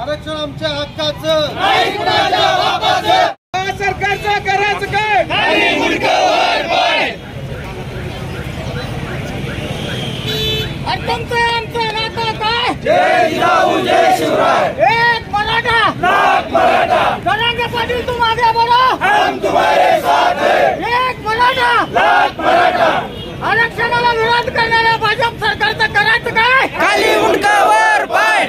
आरक्षण आमच्या हक्काचं सरकारचं करायचं काय? आमचं नातं काय? जय जिजाऊ जय शिवराय, एक मराठा लाख मराठा, जरांगे पाटील तुम आगे बढ़ो, हम तुम्हारे साथ हैं। एक मराठा लाख मराठा, आरक्षणाला विरोध करणाऱ्या भाजप सरकारचं करायचं काय? खाली उंटावर पाय।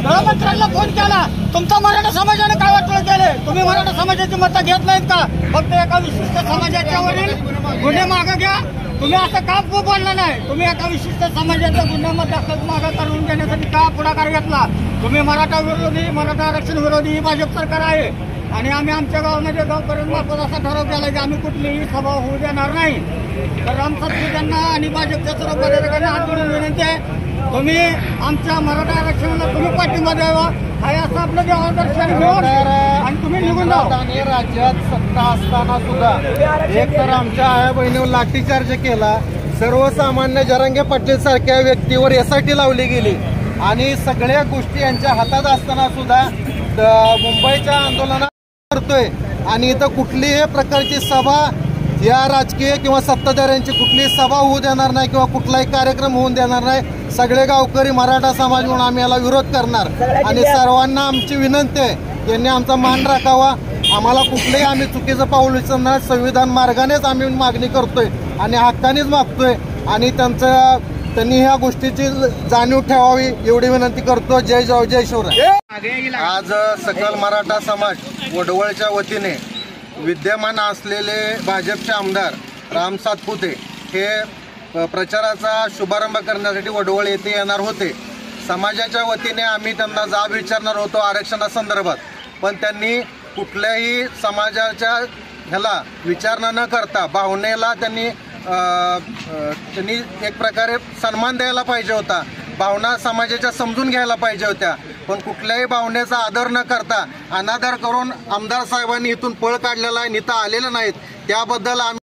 गृहमंत्र्यांना फोन केला, तुमचा मराठा समाजाने काय वाटलं केले? तुम्ही मराठा समाजाची मतं घेत नाहीत का? फक्त एका विशिष्ट समाजाच्या वरील गुन्हे मागे घ्या. तुम्ही असं का बोलला नाही? तुम्ही एका विशिष्ट समाजाच्या गुन्ह्यामध्ये दाखल मागे करून घेण्यासाठी का पुढाकार घेतला? तुम्ही मराठा विरोधी, मराठा आरक्षण विरोधी ही भाजप सरकार आहे. आणि आम्ही आमच्या गावामध्ये गावपर्यंत मार्फत असा ठराव केला की आम्ही कुठलीही सभा होऊ देणार नाही. तर रामसातपुते यांना आणि भाजपच्या सर्व पदाधिकाऱ्यांना हात जोडून विनंती आहे, तुम्ही आमच्या मराठा आरक्षणाला तुम्ही पाठिंबा द्यावा. हा असं आपलं देवादर्शन घेऊन आणि तुम्ही निघून जावा. आणि राज्यात सत्ता असताना सुद्धा एक तर आमच्या आया बहिणीवर लाठीचार्ज केला, सर्वसामान्य जरांगे पाटील सारख्या व्यक्तीवर एसआयटी लावली गेली आणि सगळ्या गोष्टी यांच्या हातात असताना सुद्धा मुंबईच्या आंदोलनात करतोय. आणि इथं कुठलीही प्रकारची सभा या राजकीय किंवा सत्ताधाऱ्यांची कुठलीही सभा होऊ देणार नाही किंवा कुठलाही कार्यक्रम होऊन देणार नाही. सगळे गावकरी मराठा समाज म्हणून आम्ही याला विरोध करणार. आणि सर्वांना आमची विनंती आहे, त्यांनी आमचा मान राखावा. आम्हाला कुठलंही आम्ही चुकीचं पाऊल उचलणार, संविधान मार्गानेच आम्ही मागणी करतोय आणि हक्कानेच मागतोय. आणि त्यांनी ह्या गोष्टीची जाणीव ठेवावी एवढी विनंती करतो. जय जाऊ जय शिवराय. आज सकल मराठा समाज वडवळच्या वतीने विद्यमान असलेले भाजपचे आमदार राम सातपुते हे प्रचाराचा शुभारंभ करण्यासाठी वडवळ येथे येणार होते. समाजाच्या वतीने आम्ही त्यांना जाब विचारणार होतो आरक्षणासंदर्भात, पण त्यांनी कुठल्याही समाजाच्या ह्याला विचारणा न करता भावनेला त्यांनी एक प्रकारे सन्मान द्यायला पाहिजे होता. भावना समाजाच्या समजून घ्यायला पाहिजे होत्या, पण कुठल्याही भावनेचा आदर न करता अनादर करून आमदार साहेबांनी इथून पळ काढलेला आहे, इथं आलेलं नाहीत. त्याबद्दल आम्ही